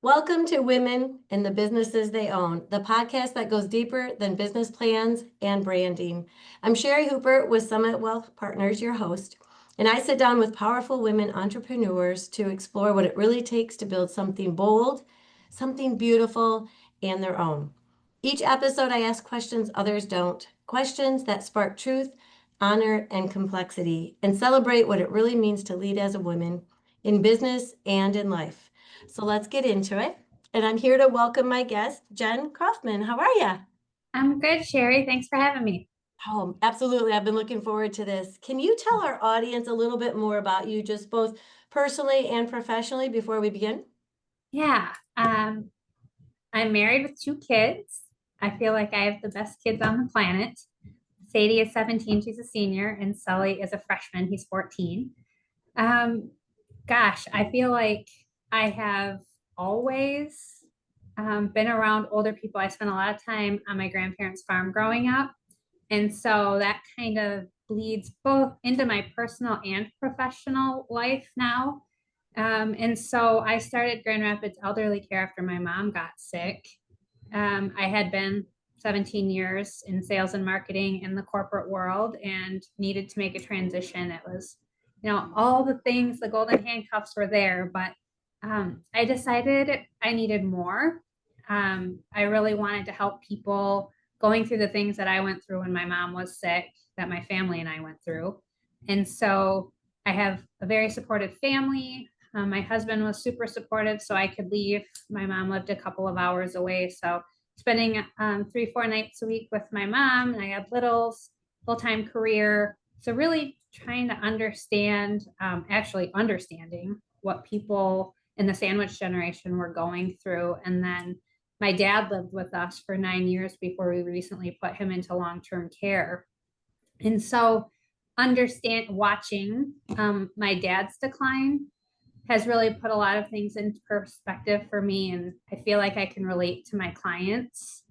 Welcome to Women and the Businesses They Own, the podcast that goes deeper than business plans and branding. I'm Shari Hooper with Summit Wealth Partners, your host, and I sit down with powerful women entrepreneurs to explore what it really takes to build something bold, something beautiful, and their own. Each episode, I ask questions others don't, questions that spark truth, honor, and complexity, and celebrate what it really means to lead as a woman in business and in life. So let's get into it. And I'm here to welcome my guest, Jen Koffman. How are you? I'm good, Sherry. Thanks for having me. Oh, absolutely. I've been looking forward to this. Can you tell our audience a little bit more about you, just both personally and professionally, before we begin? Yeah, I'm married with two kids. I feel like I have the best kids on the planet. Sadie is 17, she's a senior, and Sully is a freshman, he's 14. Um, Gosh, I feel like I have always been around older people. I spent a lot of time on my grandparents' farm growing up. And so that kind of bleeds both into my personal and professional life now. And so I started Grand Rapids Elderly Care after my mom got sick. I had been 17 years in sales and marketing in the corporate world and needed to make a transition. It was, all the things, the golden handcuffs were there, but I decided I needed more. I really wanted to help people going through the things that I went through when my mom was sick, that my family and I went through. And so I have a very supportive family. My husband was super supportive, so I could leave. My mom lived a couple of hours away. So spending 3, 4 nights a week with my mom, and I have littles, full-time career. So really trying to understand, actually understanding what people in the sandwich generation were going through. And then my dad lived with us for 9 years before we recently put him into long-term care. And so understand watching my dad's decline has really put a lot of things into perspective for me, and I feel like I can relate to my clients.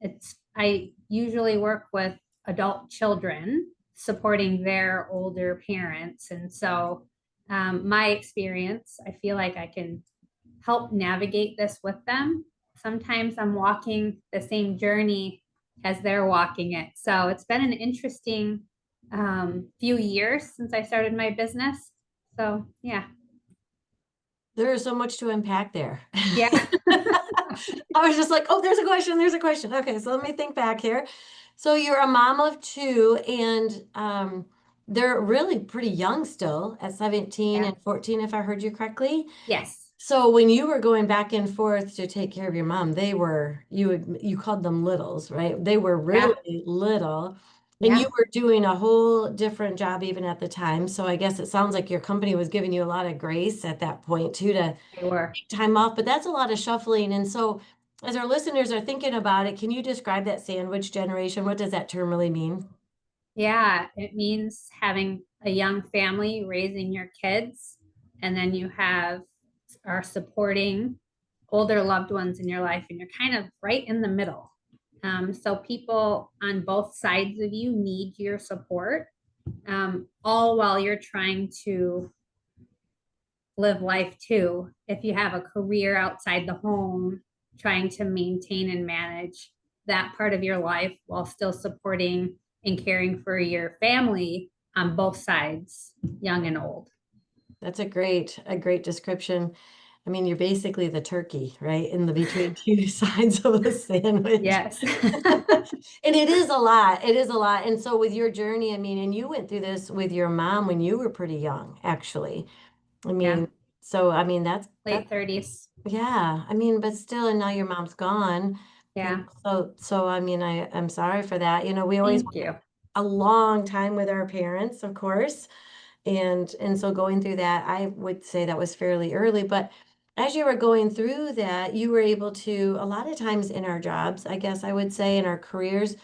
It's I usually work with adult children supporting their older parents, and so my experience, I feel like I can help navigate this with them. Sometimes I'm walking the same journey as they're walking it, so it's been an interesting few years since I started my business. So yeah. There is so much to unpack there. Yeah. I was just like, oh, there's a question, there's a question. Okay, so let me think back here. So you're a mom of two, and they're really pretty young still at 17 Yeah. and 14, if I heard you correctly. Yes. So when you were going back and forth to take care of your mom, you called them littles, right? They were Yeah. really little, and you Yeah. were doing a whole different job even at the time. So I guess it sounds like your company was giving you a lot of grace at that point too to They were. take time off, but that's a lot of shuffling. And so as our listeners are thinking about it, can you describe that sandwich generation? What does that term really mean? Yeah. It means having a young family raising your kids, and then you have are supporting older loved ones in your life, and you're kind of right in the middle. So people on both sides of you need your support, all while you're trying to live life too. If you have a career outside the home, trying to maintain and manage that part of your life while still supporting and caring for your family on both sides, young and old. That's a great description. I mean, you're basically the turkey, right? In the between two sides of the sandwich. Yes. And it is a lot. It is a lot. And so with your journey, I mean, and you went through this with your mom when you were pretty young, actually. I Yeah. mean, so I mean that's Late 30s. yeah. I mean, but still, and now your mom's gone. Yeah. So I mean, I'm sorry for that. We always Thank you. a long time with our parents, of course. And so going through that, I would say that was fairly early, but as you were going through that, you were able to, a lot of times in our jobs, I guess I would say in our careers,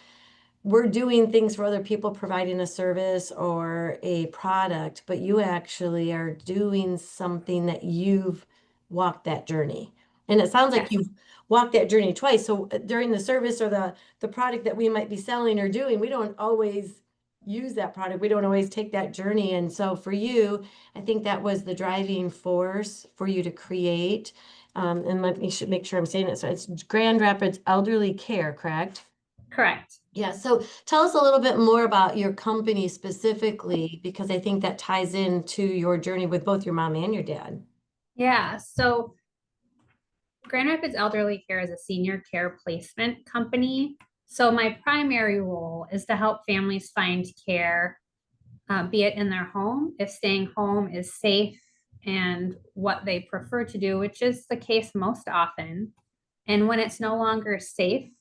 we're doing things for other people, providing a service or a product, but you actually are doing something that you've walked that journey. And it sounds like Yes. you've walked that journey twice. So during the service or the product that we might be selling or doing, we don't always use that product. We don't always take that journey. And so for you, I think that was the driving force for you to create. And let me make sure I'm saying it. So it's Grand Rapids Elderly Care, correct? Correct. Yeah. So tell us a little bit more about your company specifically, because I think that ties into your journey with both your mom and your dad. Yeah. So Grand Rapids Elderly Care is a senior care placement company. So my primary role is to help families find care, be it in their home, if staying home is safe and what they prefer to do, which is the case most often. And when it's no longer safe,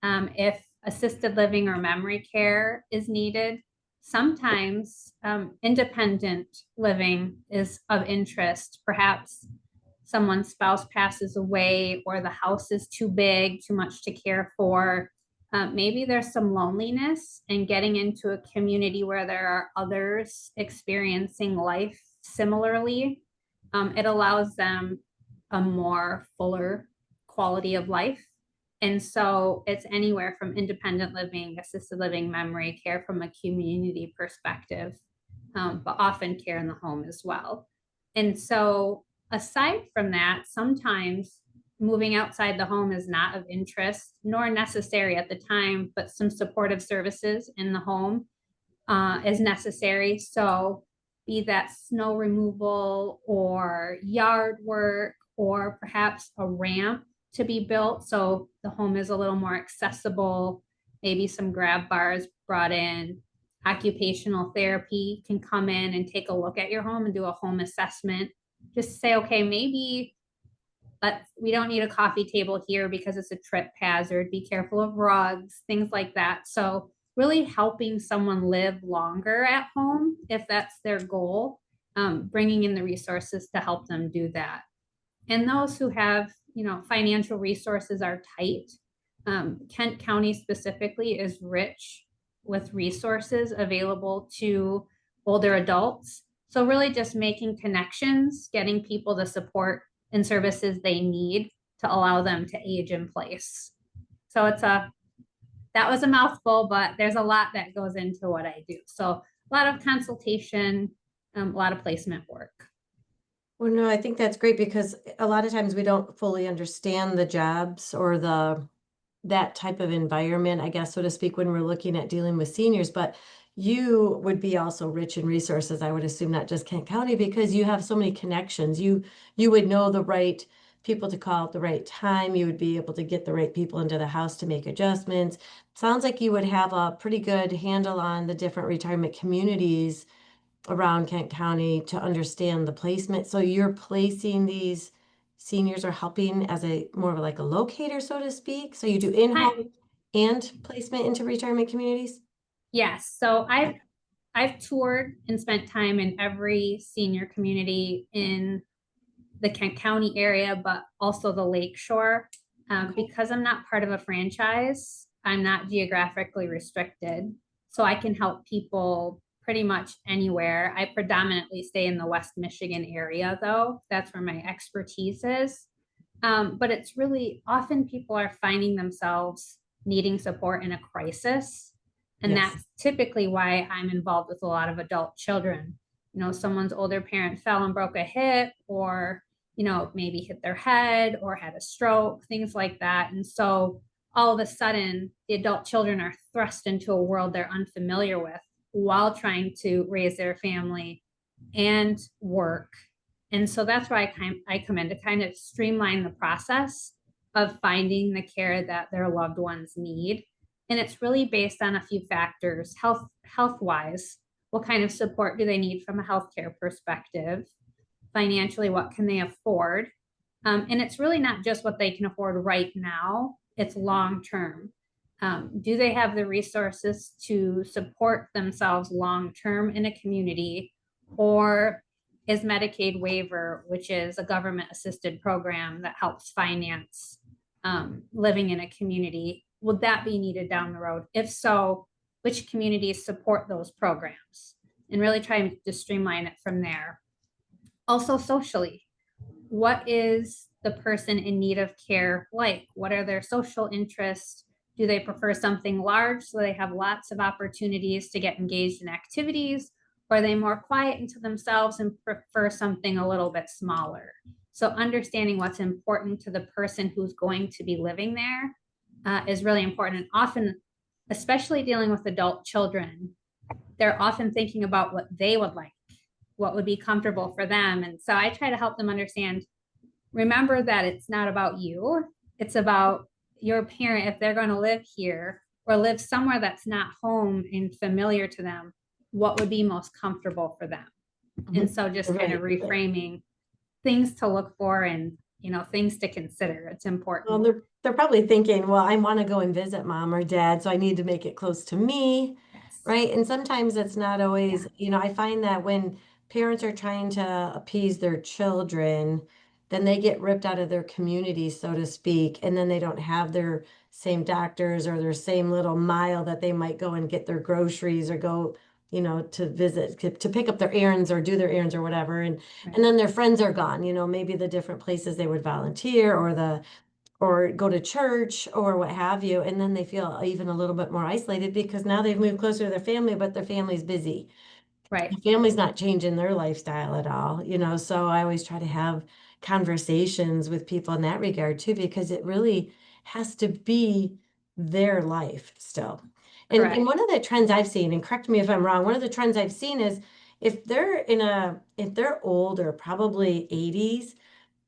if assisted living or memory care is needed, sometimes independent living is of interest. Perhaps someone's spouse passes away or the house is too big, too much to care for. Maybe there's some loneliness, and getting into a community where there are others experiencing life similarly, it allows them a more fuller quality of life. And so it's anywhere from independent living, assisted living, memory care from a community perspective, but often care in the home as well. And so aside from that, sometimes moving outside the home is not of interest nor necessary at the time, but some supportive services in the home is necessary. So be that snow removal or yard work or perhaps a ramp to be built so the home is a little more accessible, maybe some grab bars brought in. Occupational therapy can come in and take a look at your home and do a home assessment. Just say, okay, maybe we don't need a coffee table here because it's a trip hazard. Be careful of rugs, things like that. So really helping someone live longer at home if that's their goal, bringing in the resources to help them do that. And those who have, financial resources are tight. Kent County specifically is rich with resources available to older adults. So really just making connections, getting people the support and services they need to allow them to age in place. So that was a mouthful, but there's a lot that goes into what I do. So a lot of consultation, a lot of placement work. Well, no, I think that's great because a lot of times we don't fully understand the jobs or that type of environment, I guess, so to speak, when we're looking at dealing with seniors. But you would be also rich in resources, I would assume, not just Kent County, because you have so many connections. You would know the right people to call at the right time. You would be able to get the right people into the house to make adjustments. Sounds like you would have a pretty good handle on the different retirement communities around Kent County to understand the placement. So you're placing these seniors or helping as a more of like a locator, so to speak. So you do in-home and placement into retirement communities? Yes. So I've toured and spent time in every senior community in the Kent County area, but also the Lakeshore. Because I'm not part of a franchise, I'm not geographically restricted. So I can help people pretty much anywhere. I predominantly stay in the West Michigan area, though. That's where my expertise is. But it's really often people are finding themselves needing support in a crisis. And Yes. that's typically why I'm involved with a lot of adult children. Someone's older parent fell and broke a hip, or maybe hit their head or had a stroke, things like that. And so all of a sudden, the adult children are thrust into a world they're unfamiliar with while trying to raise their family and work. And so that's why I come in to kind of streamline the process of finding the care that their loved ones need. And it's really based on a few factors, health wise, what kind of support do they need from a healthcare perspective? Financially, what can they afford? And it's really not just what they can afford right now, it's long term. Do they have the resources to support themselves long term in a community? Or is Medicaid waiver, which is a government assisted program that helps finance living in a community, would that be needed down the road? If so, which communities support those programs? And really trying to streamline it from there. Also, socially, what is the person in need of care like? What are their social interests? Do they prefer something large so they have lots of opportunities to get engaged in activities? Or are they more quiet into themselves and prefer something a little bit smaller? So understanding what's important to the person who's going to be living there is really important. And often, especially dealing with adult children, they're often thinking about what they would like, what would be comfortable for them. And so I try to help them understand, remember that it's not about you. It's about your parent. If they're going to live here or live somewhere that's not home and familiar to them, what would be most comfortable for them? And so just kind of Right. reframing things to look for and, things to consider. It's Well, important. they're probably thinking, well, I want to go and visit mom or dad, so I need to make it close to me, Yes. right? And sometimes it's not Yeah. always, I find that when parents are trying to appease their children, then they get ripped out of their community, so to speak, and then they don't have their same doctors or their same little mile that they might go and get their groceries or go, to visit, to pick up their errands or do their errands or whatever. And Right. and then their friends are gone, maybe the different places they would volunteer or go to church or what have you. And then they feel even a little bit more isolated because now they've moved closer to their family, but their family's busy. Right. The family's not changing their lifestyle at all, so I always try to have conversations with people in that regard too, because it really has to be their life still. And Correct. one of the trends I've seen, and correct me if I'm wrong, one of the trends I've seen is if they're older, probably 80s,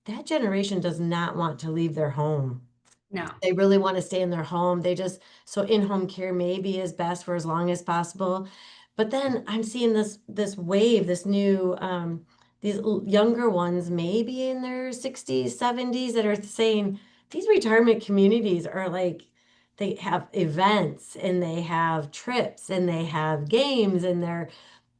that generation does not want to leave their home. No. They really want to stay in their home. So in-home care maybe is best for as long as possible. But then I'm seeing this wave, this new younger ones, maybe in their 60s, 70s, that are saying these retirement communities are like they have events and they have trips and they have games and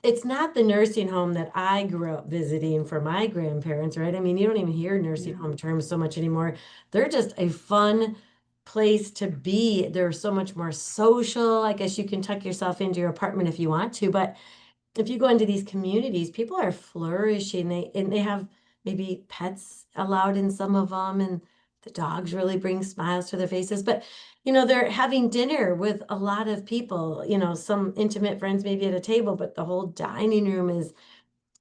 it's not the nursing home that I grew up visiting for my grandparents, right? I mean, you don't even hear nursing No. home terms so much anymore. They're just a fun place to be. They're so much more social. I guess you can tuck yourself into your apartment if you want to, but if you go into these communities, people are flourishing. They have maybe pets allowed in some of them, and the dogs really bring smiles to their faces. But they're having dinner with a lot of people. Some intimate friends maybe at a table, but the whole dining room is,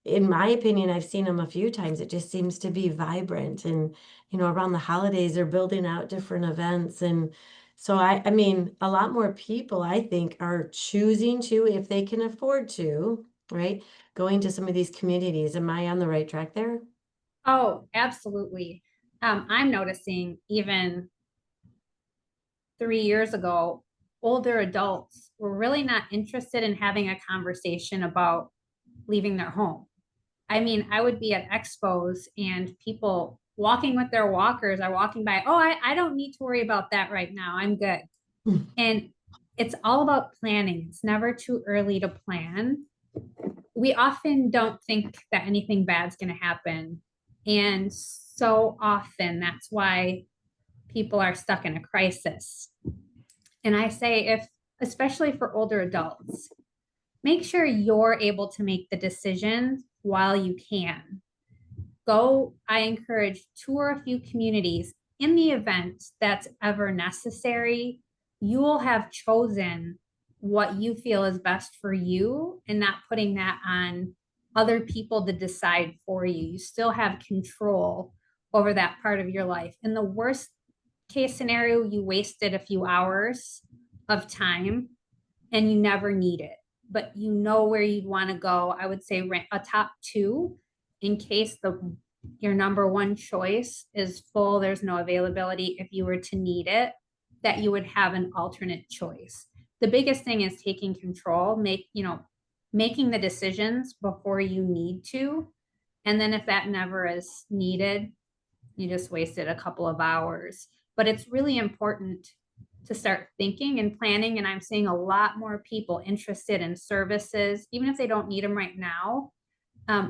in my opinion, I've seen them a few times. It just seems to be vibrant, and around the holidays, they're building out different events, and so I mean, a lot more people, I think, are choosing to, if they can afford to, right, going to some of these communities. Am I on the right track there? Oh, absolutely. I'm noticing even 3 years ago, older adults were really not interested in having a conversation about leaving their home. I mean, I would be at expos and people walking with their walkers are walking by. Oh, I don't need to worry about that right now. I'm good. And it's all about planning. It's never too early to plan. We often don't think that anything bad's going to happen. And so often that's why people are stuck in a crisis. And I say, especially for older adults, make sure you're able to make the decision while you can. I encourage, tour a few communities. In the event that's ever necessary, you will have chosen what you feel is best for you and not putting that on other people to decide for you. You still have control over that part of your life. In the worst case scenario, you wasted a few hours of time and you never need it, but you know where you'd want to go. I would say rank a top two in case your number one choice is full, there's no availability. If you were to need it, that you would have an alternate choice. The biggest thing is taking control, making the decisions before you need to. And then if that never is needed, you just wasted a couple of hours. But it's really important to start thinking and planning. And I'm seeing a lot more people interested in services, even if they don't need them right now.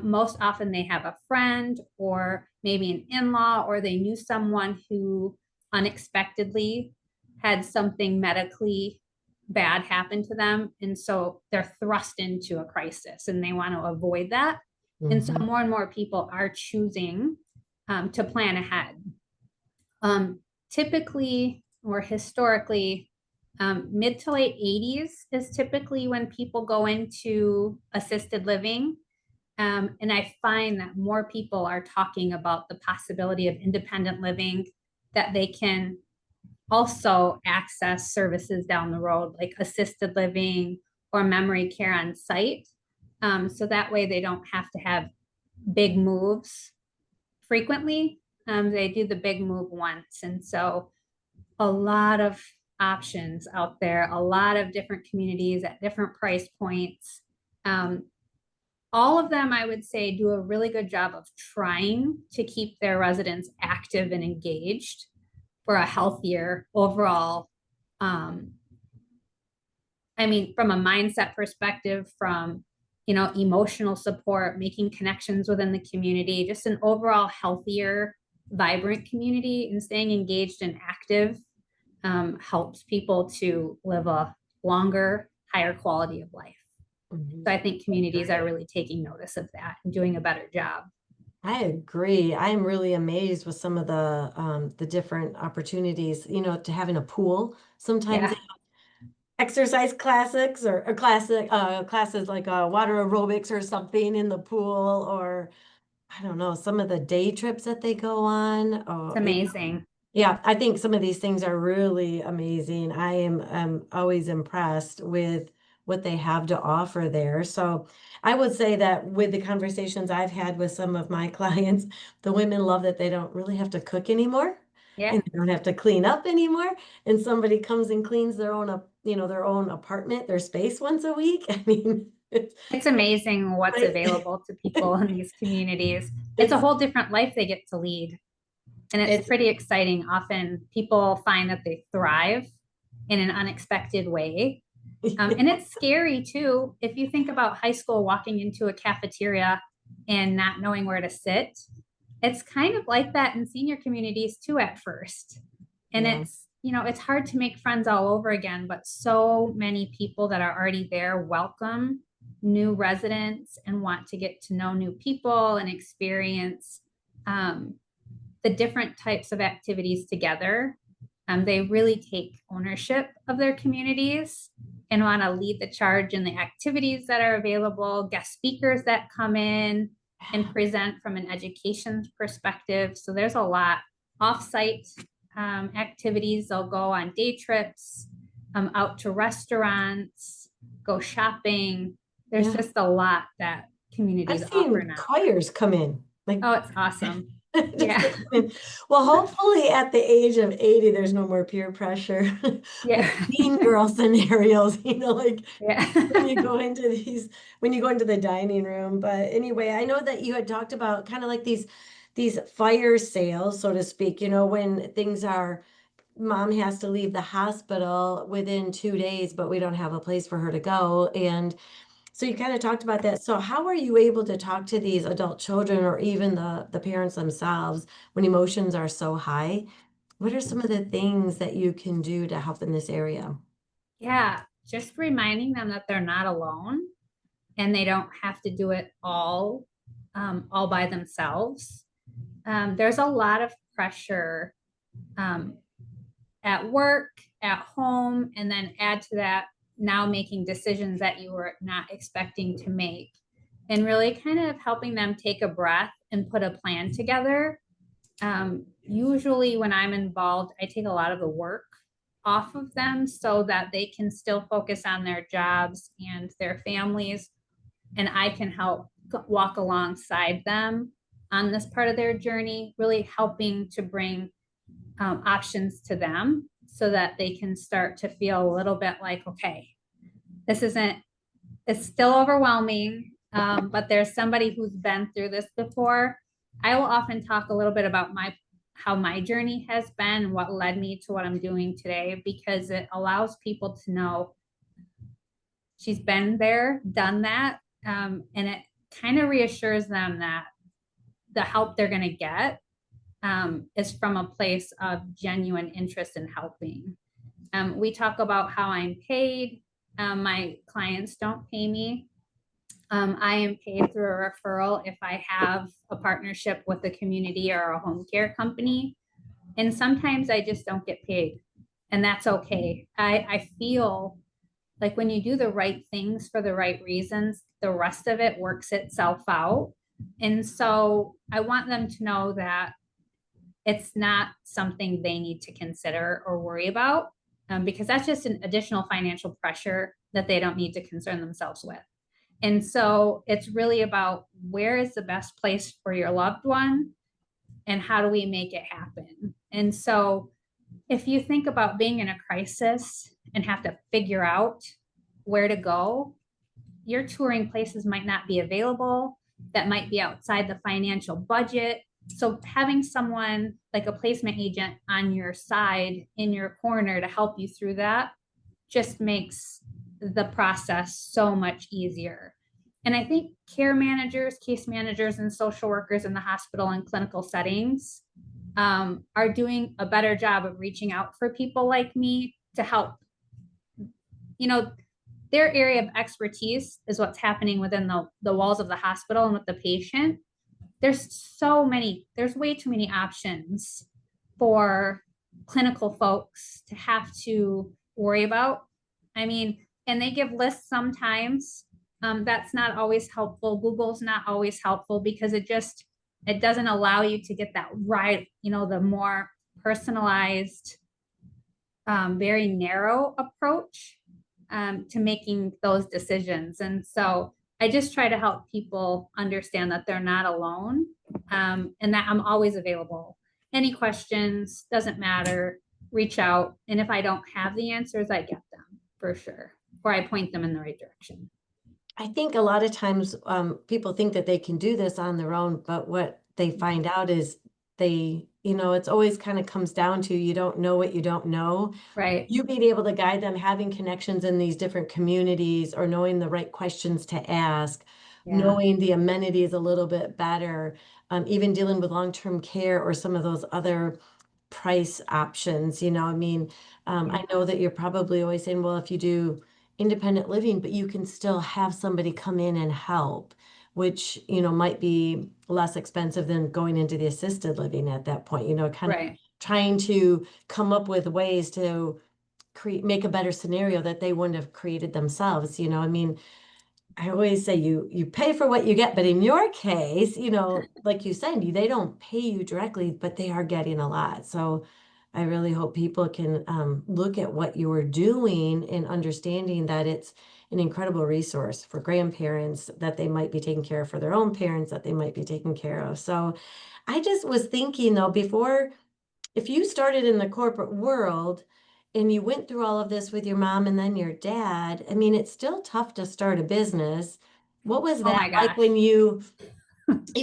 Most often they have a friend or maybe an in-law, or they knew someone who unexpectedly had something medically bad happen to them. And so they're thrust into a crisis and they want to avoid that. And so Mhm. more and more people are choosing to plan ahead. Typically or historically, Mid to late 80s is typically when people go into assisted living. And I find that more people are talking about the possibility of independent living, that they can also access services down the road, like assisted living or memory care on site. So that way they don't have to have big moves frequently. They do the big move once. And so a lot of options out there, a lot of different communities at different price points. Um, all of them, I would say, do a really good job of trying to keep their residents active and engaged for a healthier overall. Um, I mean, from a mindset perspective, from emotional support, making connections within the community, just an overall healthier, vibrant community, and staying engaged and active helps people to live a longer, higher quality of life. Mhm. So I think communities are really taking notice of that and doing a better job. I agree. I am really amazed with some of the different opportunities, to having a pool. Sometimes Yeah, exercise classics or classic classes like water aerobics or something in the pool, or I don't know, some of the day trips that they go on. it's Oh, amazing. yeah, I think some of these things are really amazing. I am always impressed with what they have to offer there. So I would say that with the conversations I've had with some of my clients, the women love that they don't really have to cook anymore Yeah, and they don't have to clean up anymore. And somebody comes and cleans their own their own apartment, their space once a week. I mean, it's amazing what's right? available to people in these communities. It's a It's whole different life they get to lead. And it's it's pretty exciting. Often people find that they thrive in an unexpected way. And it's scary too. If you think about high school walking into a cafeteria and not knowing where to sit, it's kind of like that in senior communities too at first. And yeah. it's hard to make friends all over again, but so many people that are already there welcome new residents and want to get to know new people and experience um, the different types of activities together. They really take ownership of their communities and want to lead the charge in the activities that are available, guest speakers that come in and present from an education perspective. So there's a lot off-site activities. They'll go on day trips, out to restaurants, go shopping. There's Yeah. just a lot that I've communities offer seen now. choirs come in. Like Oh, it's awesome. just Yeah. like, well, hopefully at the age of 80, there's no more peer pressure. Like Yeah. mean girl scenarios, like Yeah. when you go into when you go into the dining room. But anyway, I know that you had talked about kind of like these fire sales, so to speak, when things are mom has to leave the hospital within 2 days, but we don't have a place for her to go. And so you kind of talked about that. So how are you able to talk to these adult children or even the parents themselves when emotions are so high? What are some of the things that you can do to help in this area? Yeah. Just reminding them that they're not alone and they don't have to do it all by themselves. There's a lot of pressure um, at work, at home, and then add to that now making decisions that you were not expecting to make, and really kind of helping them take a breath and put a plan together. Usually, when I'm involved, I take a lot of the work off of them so that they can still focus on their jobs and their families, and I can help walk alongside them on this part of their journey, really helping to bring options to them so that they can start to feel a little bit like, okay, this isn't, it's still overwhelming, but there's somebody who's been through this before. I will often talk a little bit about how my journey has been and what led me to what I'm doing today, because it allows people to know she's been there, done that, and it kind of reassures them that the help they're going to get is from a place of genuine interest in helping. We talk about how I'm paid. My clients don't pay me. I am paid through a referral if I have a partnership with a community or a home care company. And sometimes I just don't get paid. and that's okay. I feel like when you do the right things for the right reasons, the rest of it works itself out. And so I want them to know that it's not something they need to consider or worry about, because that's just an additional financial pressure that they don't need to concern themselves with. And so it's really about where is the best place for your loved one and how do we make it happen? And so if you think about being in a crisis and have to figure out where to go, your touring places might not be available, that might be outside the financial budget. So having someone like a placement agent on your side in your corner to help you through that just makes the process so much easier. And I think care managers, case managers, and social workers in the hospital and clinical settings are doing a better job of reaching out for people like me to help. You know, their area of expertise is what's happening within the walls of the hospital and with the patient. There's way too many options for clinical folks to have to worry about. I mean, and they give lists sometimes. That's not always helpful. Google's not always helpful because it doesn't allow you to get that right, the more personalized, very narrow approach to making those decisions. And so I just try to help people understand that they're not alone, and that I'm always available. Any questions, doesn't matter, reach out. And if I don't have the answers, I get them for sure, or I point them in the right direction. I think a lot of times people think that they can do this on their own, but what they find out is it's always kind of comes down to you don't know what you don't know. Right. You being able to guide them, having connections in these different communities or knowing the right questions to ask, Yeah. knowing the amenities a little bit better, even dealing with long-term care or some of those other price options, I mean, I know that you're probably always saying, well, if you do independent living, but you can still have somebody come in and help, which, might be less expensive than going into the assisted living at that point, kind of Right. trying to come up with ways to make a better scenario that they wouldn't have created themselves. I mean, I always say you pay for what you get, but in your case, like you said, they don't pay you directly, but they are getting a lot. So I really hope people can look at what you're doing and understanding that it's an incredible resource for grandparents that they might be taking care of, for their own parents that they might be taking care of. So I just was thinking though, before, if you started in the corporate world and you went through all of this with your mom and then your dad, I mean, it's still tough to start a business. What was Oh that my like gosh. when you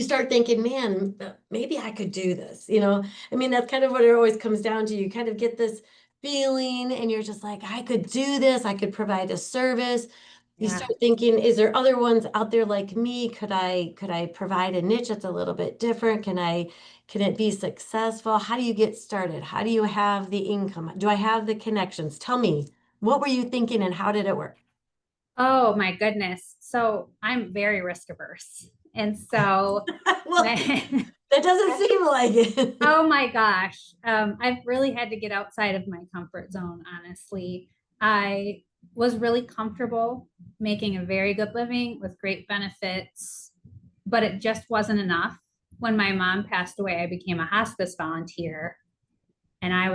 start thinking, man, maybe I could do this, I mean, that's kind of what it always comes down to. You kind of get this feeling and you're just like, I could do this. I could provide a service. You Yeah. start thinking, is there other ones out there like me? Could I provide a niche that's a little bit different? Can it be successful? How do you get started? How do you have the income? Do I have the connections? Tell me, what were you thinking and how did it work? Oh my goodness. So I'm very risk averse. And so Well, that doesn't seem like it. oh my gosh. I've really had to get outside of my comfort zone, honestly. I was really comfortable making a very good living with great benefits, but it just wasn't enough. When my mom passed away, I became a hospice volunteer. And I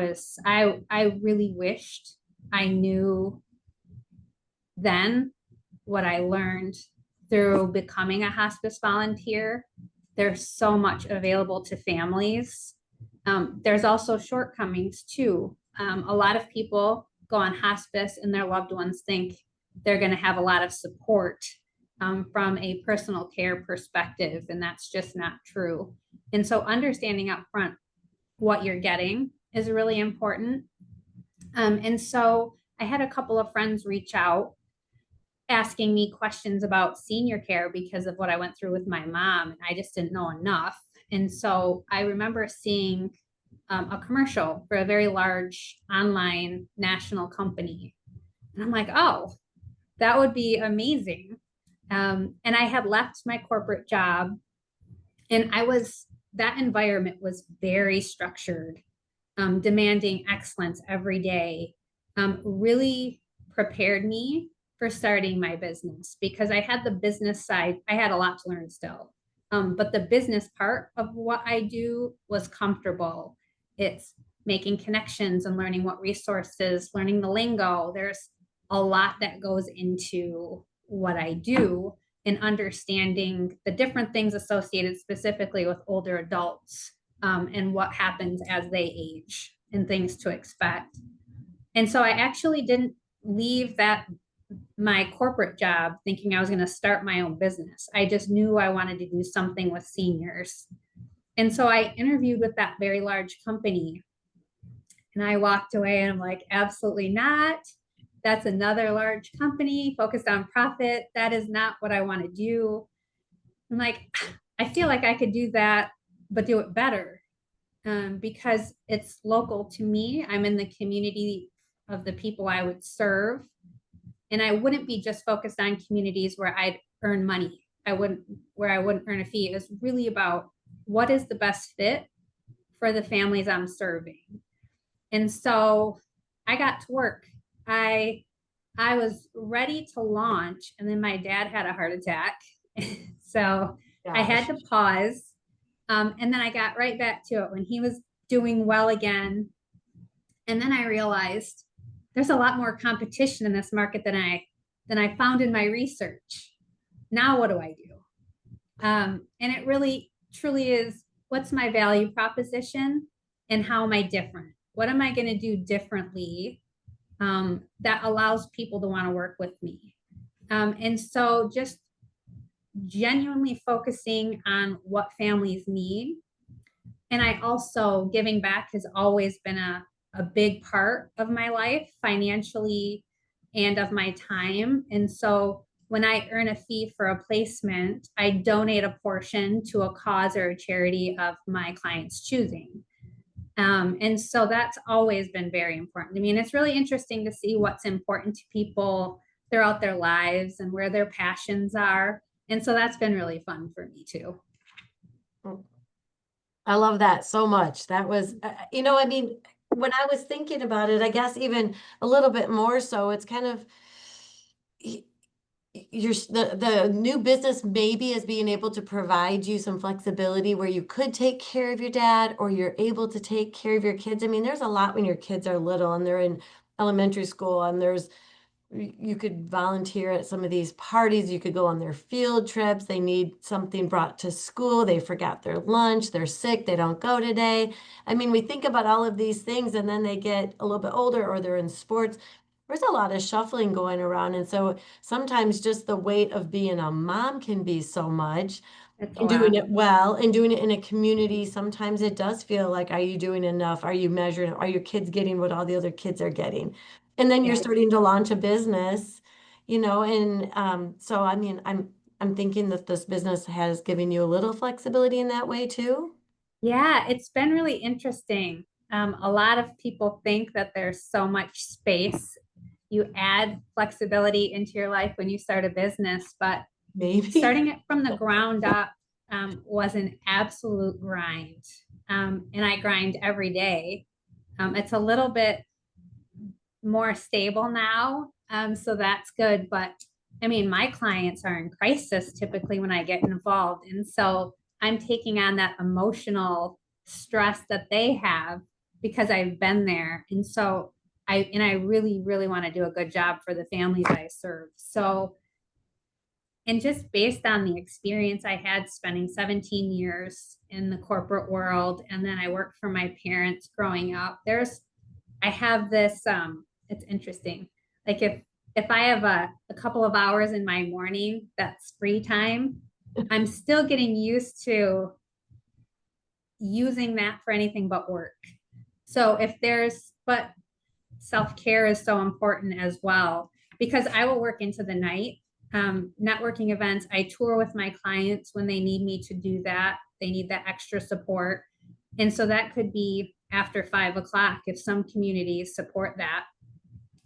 really wished I knew then what I learned through becoming a hospice volunteer. There's so much available to families. There's also shortcomings too. A lot of people go on hospice and their loved ones think they're going to have a lot of support from a personal care perspective, and that's just not true. And so, understanding up front what you're getting is really important. And so, I had a couple of friends reach out asking me questions about senior care because of what I went through with my mom. And I just didn't know enough. And so I remember seeing a commercial for a very large online national company. And I'm like, oh, that would be amazing. And I had left my corporate job, and that environment was very structured. demanding excellence every day, really prepared me for starting my business, because I had the business side. I had a lot to learn still. But the business part of what I do was comfortable. It's making connections and learning what resources, learning the lingo. There's a lot that goes into what I do, and understanding the different things associated specifically with older adults, and what happens as they age and things to expect. And so I actually didn't leave that my corporate job thinking I was going to start my own business. I just knew I wanted to do something with seniors. And so I interviewed with that very large company, and I walked away and I'm like, absolutely not. That's another large company focused on profit. That is not what I want to do. I'm like, I feel like I could do that, but do it better, because it's local to me. I'm in the community of the people I would serve. And I wouldn't be just focused on communities where I'd earn money. Where I wouldn't earn a fee. It was really about what is the best fit for the families I'm serving. And so I got to work. I I was ready to launch, and then my dad had a heart attack. So I had Gosh. to pause. And then I got right back to it when he was doing well again. And then I realized there's a lot more competition in this market than I found in my research. Now what do I do? And it really truly is, what's my value proposition and how am I different? What am I going to do differently, that allows people to want to work with me? And so just genuinely focusing on what families need. And I also, giving back has always been a big part of my life, financially and of my time. And so when I earn a fee for a placement, I donate a portion to a cause or a charity of my client's choosing. And so that's always been very important to me. And it's really interesting to see what's important to people throughout their lives and where their passions are. And so that's been really fun for me too. I love that so much. That was, I mean, when I was thinking about it, I guess even a little bit more so, it's kind of the new business maybe is being able to provide you some flexibility where you could take care of your dad or you're able to take care of your kids. I mean, there's a lot when your kids are little and they're in elementary school and you could volunteer at some of these parties. You could go on their field trips. They need something brought to school. They forgot their lunch. They're sick. They don't go today. I mean, we think about all of these things and then they get a little bit older or they're in sports. There's a lot of shuffling going around. And so sometimes just the weight of being a mom can be so much It's a and doing lot. it well and doing it in a community. Sometimes it does feel like, are you doing enough? Are you measuring? Are your kids getting what all the other kids are getting? And then you're Yeah. starting to launch a business, and so I mean, I'm thinking that this business has given you a little flexibility in that way too. Yeah, it's been really interesting. A lot of people think that there's so much space. You add flexibility into your life when you start a business, but Maybe. starting it from the ground up, was an absolute grind. And I grind every day. It's a little bit more stable now. So that's good. But I mean, my clients are in crisis typically when I get involved. And so I'm taking on that emotional stress that they have because I've been there. And so I really, really want to do a good job for the families I serve. So, and just based on the experience I had spending 17 years in the corporate world, and then I worked for my parents growing up, I have this, it's interesting. Like if I have a couple of hours in my morning that's free time, I'm still getting used to using that for anything but work. So but self-care is so important as well, because I will work into the night. Networking events, I tour with my clients when they need me to do that. They need that extra support. And so that could be after 5 o'clock if some communities support that.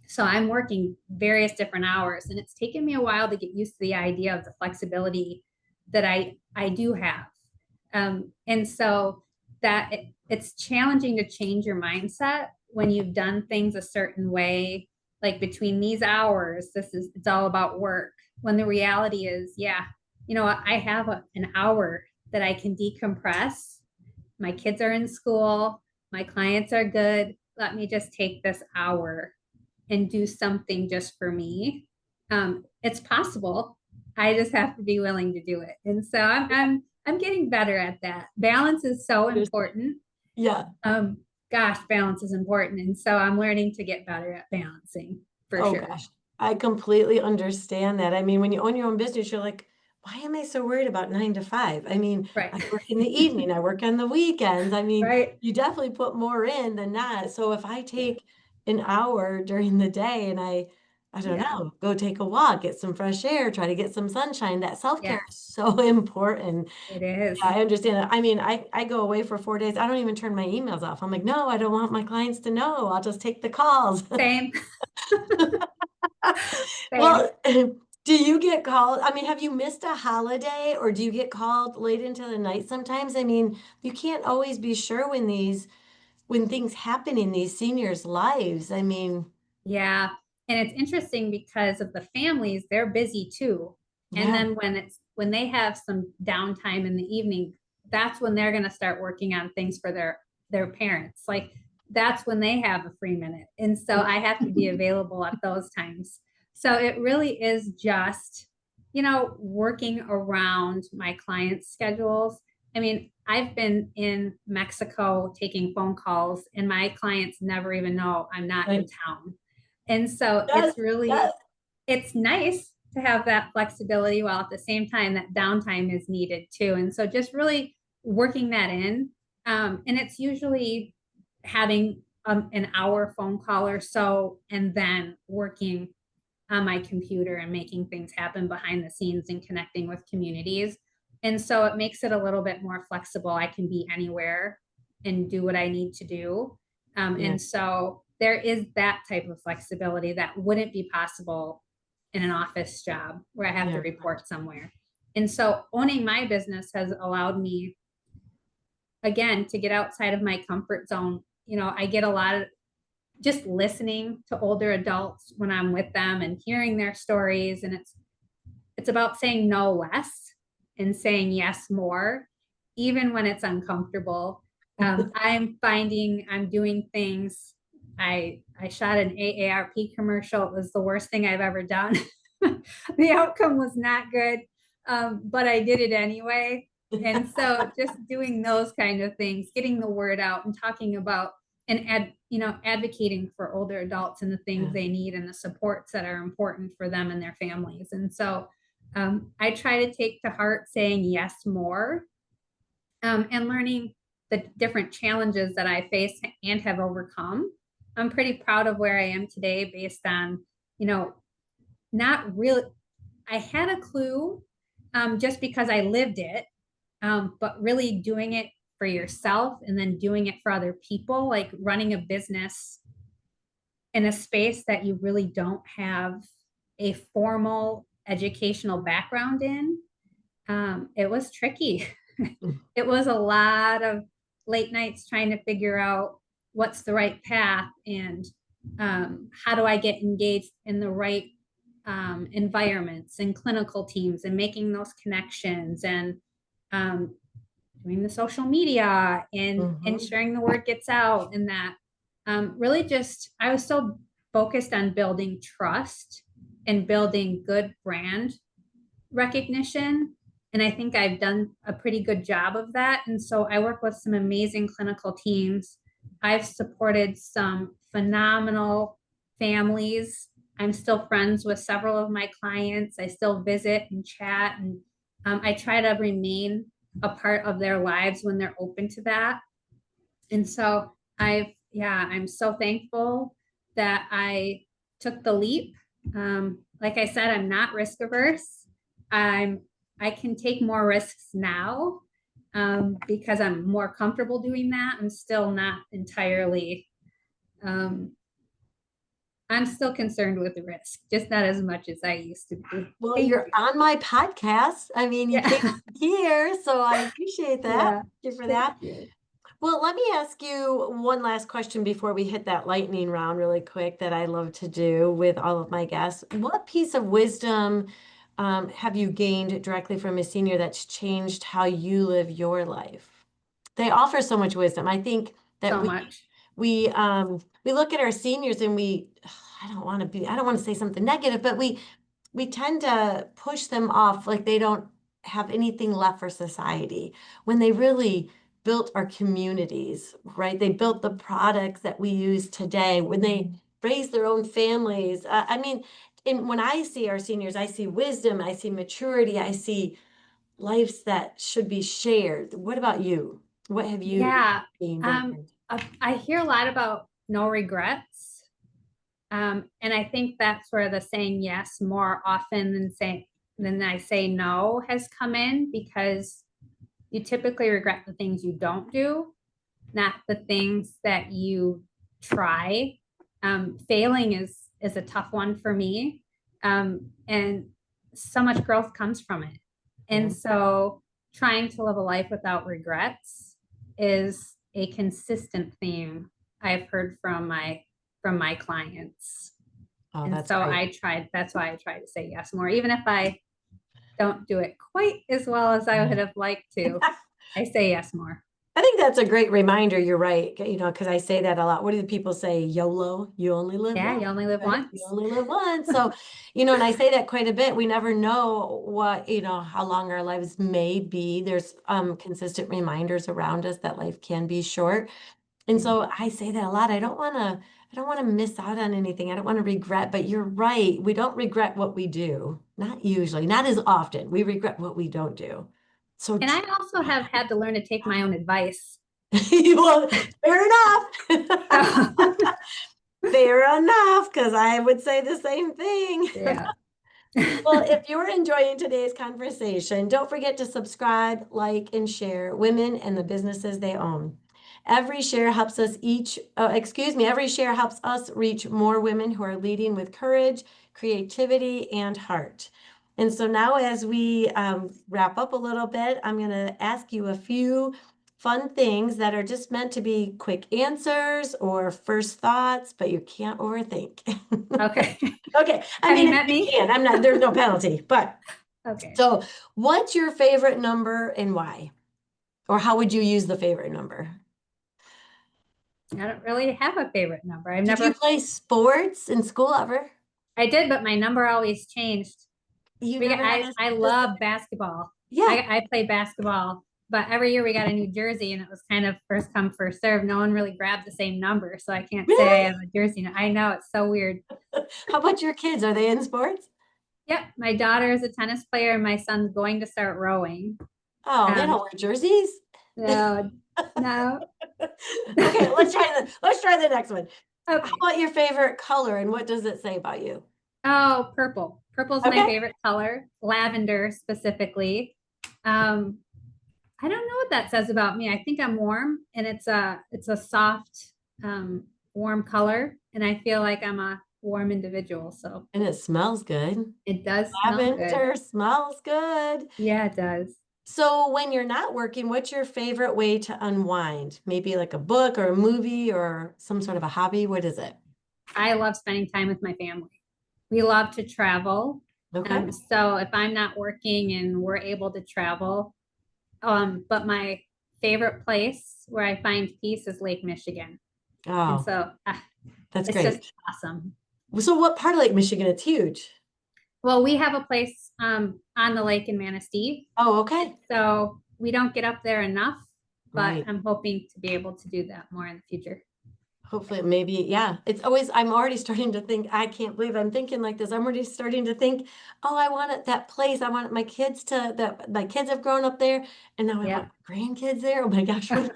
So I'm working various different hours, and it's taken me a while to get used to the idea of the flexibility that I do have. And so that it's challenging to change your mindset when you've done things a certain way, like between these hours, it's all about work. When the reality is, yeah, I have an hour that I can decompress. My kids are in school, my clients are good. Let me just take this hour and do something just for me. It's possible. I just have to be willing to do it. And so I'm getting better at that. Balance is so important. Yeah. Gosh, balance is important. And so I'm learning to get better at balancing for Oh sure. gosh, I completely understand that. I mean, when you own your own business, you're like, why am I so worried about 9 to 5? I mean, Right. I work in the evening, I work on the weekends. I mean, Right. you definitely put more in than not. So if I take an hour during the day and I don't Yeah. know, go take a walk, get some fresh air, try to get some sunshine, that self-care Yeah. is so important. It Yeah, is. I understand that. I mean, I go away for 4 days. I don't even turn my emails off. I'm like, no, I don't want my clients to know. I'll just take the calls. Same. Same. Well, do you get called? I mean, have you missed a holiday or do you get called late into the night sometimes? I mean, you can't always be sure when things happen in these seniors' lives. I mean, Yeah. And it's interesting because of the families, they're busy too. And yeah, then when they have some downtime in the evening, that's when they're going to start working on things for their parents. Like that's when they have a free minute. And so I have to be available at those times. So it really is just, working around my clients' schedules. I mean, I've been in Mexico taking phone calls, and my clients never even know I'm not in like, town. And so yes, yes, it's nice to have that flexibility while at the same time that downtime is needed too. And so just really working that in. And it's usually having an hour phone call or so, and then working on my computer and making things happen behind the scenes and connecting with communities. And so it makes it a little bit more flexible. I can be anywhere and do what I need to do. yeah, And so there is that type of flexibility that wouldn't be possible in an office job where I have to yeah, report somewhere. And so owning my business has allowed me, again, to get outside of my comfort zone. I get a lot of just listening to older adults when I'm with them and hearing their stories. And it's about saying no less and saying yes more, even when it's uncomfortable. I'm finding I'm doing things. I shot an AARP commercial. It was the worst thing I've ever done. The outcome was not good, but I did it anyway. And so just doing those kind of things, getting the word out and talking about and advocating for older adults and the things yeah, they need and the supports that are important for them and their families. And so I try to take to heart saying yes more, and learning the different challenges that I face and have overcome. I'm pretty proud of where I am today based on, not really, I had a clue, just because I lived it, but really doing it for yourself and then doing it for other people, like running a business in a space that you really don't have a formal educational background in. It was tricky. It was a lot of late nights trying to figure out what's the right path and how do I get engaged in the right environments and clinical teams and making those connections and um, doing the social media and mhm, ensuring the word gets out and that really just I was so focused on building trust and building good brand recognition. And I think I've done a pretty good job of that. And so I work with some amazing clinical teams. I've supported some phenomenal families. I'm still friends with several of my clients. I still visit and chat, and I try to remain a part of their lives when they're open to that. And so I'm so thankful that I took the leap. Like I said, I'm not risk averse. I'm, I can take more risks now, because I'm more comfortable doing that. I'm still not entirely, um, I'm still concerned with the risk, just not as much as I used to be. well, Thank you're you. on my podcast. I mean, you Yeah. came here, so I appreciate that. Yeah. Thank you for Thank that. you. Well, let me ask you one last question before we hit that lightning round really quick that I love to do with all of my guests. What piece of wisdom have you gained directly from a senior that's changed how you live your life? They offer so much wisdom. I think that So much. we look at our seniors and I don't want to say something negative, but we tend to push them off like they don't have anything left for society when they really built our communities, right? They built the products that we use today, when they raised their own families. I mean, and when I see our seniors, I see wisdom, I see maturity, I see lives that should be shared. What about you? What have you Yeah. gained and Um, learned? I hear a lot about no regrets. And I think that's where the saying yes more often than I say no has come in, because you typically regret the things you don't do, not the things that you try. Failing is a tough one for me, and so much growth comes from it. Yeah. And so, trying to live a life without regrets is a consistent theme I've heard from my clients. Oh, And that's so great. I tried. That's why I try to say yes more, even if I don't do it quite as well as I would have liked to. I say yes more. I think that's a great reminder. You're right. Because I say that a lot. What do the people say? YOLO, you only live Yeah, once, you only live right? You once. only live once. So, and I say that quite a bit. We never know how long our lives may be. There's consistent reminders around us that life can be short. And Yeah. so I say that a lot. I don't want to miss out on anything. I don't want to regret, but you're right. We don't regret what we do. Not usually, not as often. We regret what we don't do. So And I also have had to learn to take my own advice. well, fair enough. So, Fair enough, because I would say the same thing. yeah. Well, if you're enjoying today's conversation, don't forget to subscribe, like, and share Women and the Businesses They Own. Every share helps us reach more women who are leading with courage, creativity, and heart. And so now, as we wrap up a little bit, I'm going to ask you a few fun things that are just meant to be quick answers or first thoughts, but you can't overthink. Okay. Okay, I Have mean, you if met you me? can, there's no penalty, but Okay. so what's your favorite number and why? Or how would you use the favorite number? I don't really have a favorite number. Did you play sports in school ever? I did, but my number always changed. You never had a I specific, love basketball. yeah. I played basketball, but every year we got a new jersey and it was kind of first come, first serve. No one really grabbed the same number. So I can't say I Really? have a jersey. I know it's so weird. How about your kids? Are they in sports? Yep. My daughter is a tennis player and my son's going to start rowing. Oh, they Um, don't wear jerseys? no, no. Okay, let's try the next one. How Okay. about your favorite color and what does it say about you? Oh, purple. Purple's my Okay. favorite color. Lavender specifically. Um, I don't know what that says about me. I think I'm warm, and it's a soft, warm color, and I feel like I'm a warm individual. So And it smells good. it does smell good. Lavender smells good. Yeah, it does. So when you're not working, what's your favorite way to unwind? Maybe like a book or a movie or some sort of a hobby? What is it? I love spending time with my family. We love to travel. Okay. So if I'm not working and we're able to travel, but my favorite place where I find peace is Lake Michigan. And Oh, so that's it's just great. awesome. So what part of Lake Michigan? It's huge. Well, we have a place on the lake in Manistee. Oh, okay. So we don't get up there enough, but Right. I'm hoping to be able to do that more in the future. Hopefully, maybe, yeah. I'm already starting to think, I can't believe I'm thinking like this. I'm already starting to think, oh, I want it that place. I want that my kids have grown up there and now I Yeah. want grandkids there. Oh my gosh, we're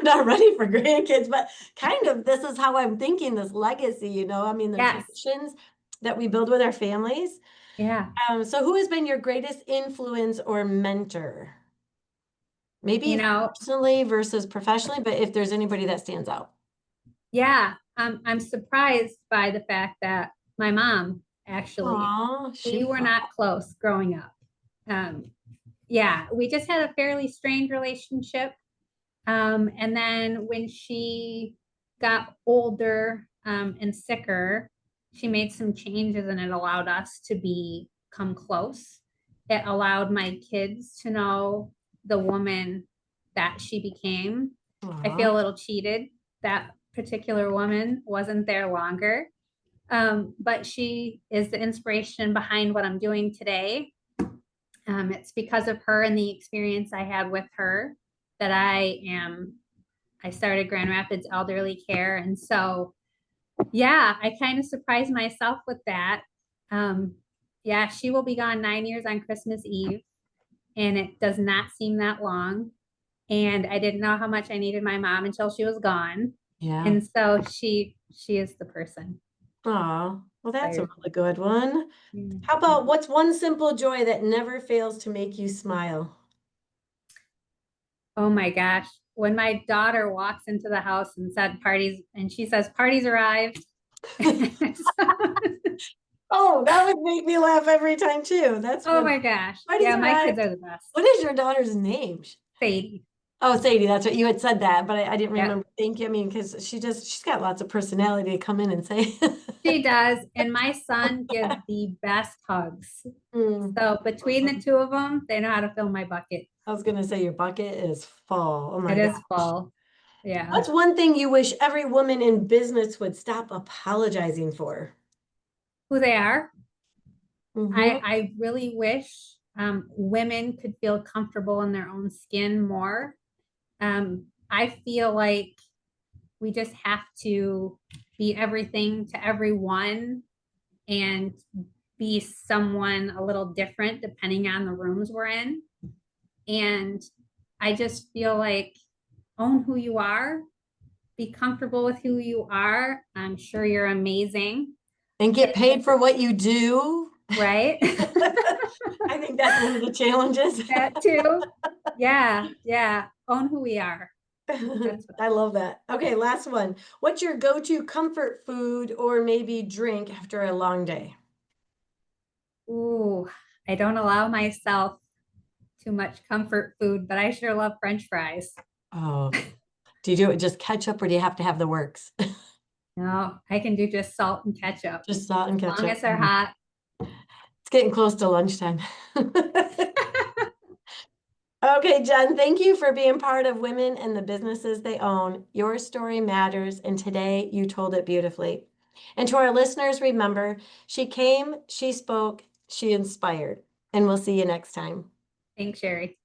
not ready for grandkids, but kind of this is how I'm thinking this legacy. I mean, the Yes. traditions that we build with our families. Yeah. So who has been your greatest influence or mentor? You Maybe know, personally versus professionally, but if there's anybody that stands out. yeah. I'm surprised by the fact that my mom actually, Aw, we were not close growing up. Um, yeah, we just had a fairly strained relationship. And then when she got older and sicker, she made some changes and it allowed us to become close. It allowed my kids to know the woman that she became. I Aw. feel a little cheated. That particular woman wasn't there longer. But she is the inspiration behind what I'm doing today. It's because of her and the experience I had with her that I started Grand Rapids Elderly Care. And so, yeah, I kind of surprised myself with that. Um, yeah, she will be gone 9 years on Christmas Eve, and it does not seem that long. And I didn't know how much I needed my mom until she was gone. Yeah. And so she is the person. Aw. Well, that's a I, really good one. How Mhm. about what's one simple joy that never fails to make you smile? Oh my gosh. When my daughter walks into the house and said parties, and she says, parties arrived. Oh, that would make me laugh every time too. That's Oh funny. my gosh. Parties Yeah, my kids arrived. are the best. What is your daughter's name? Sadie. Oh, Sadie, that's what you had said that, but I didn't Yep. remember. Thank you. I mean, because she's got lots of personality to come in and say. She does. And my son gives the best hugs. Mm. So between the two of them, they know how to fill my bucket. I was gonna say your bucket is full. Oh my It is gosh. full. Yeah. What's one thing you wish every woman in business would stop apologizing for? Who they are. Mm-hmm. I really wish women could feel comfortable in their own skin more. I feel like we just have to be everything to everyone and be someone a little different depending on the rooms we're in. And I just feel like own who you are, be comfortable with who you are. I'm sure you're amazing, And get paid for what you do. right? I think that's one of the challenges. That too. Yeah, yeah. Own who we are. That's I love that. Okay, last one. What's your go-to comfort food or maybe drink after a long day? ooh, I don't allow myself too much comfort food, but I sure love French fries. Oh, do you do it just ketchup or do you have to have the works? No, I can do just salt and ketchup. Just salt and As long ketchup. as they're hot. It's getting close to lunchtime. Okay, Jen, thank you for being part of Women and the Businesses They Own. Your story matters, and today you told it beautifully. And to our listeners, remember, she came, she spoke, she inspired. And we'll see you next time. Thanks, Shari.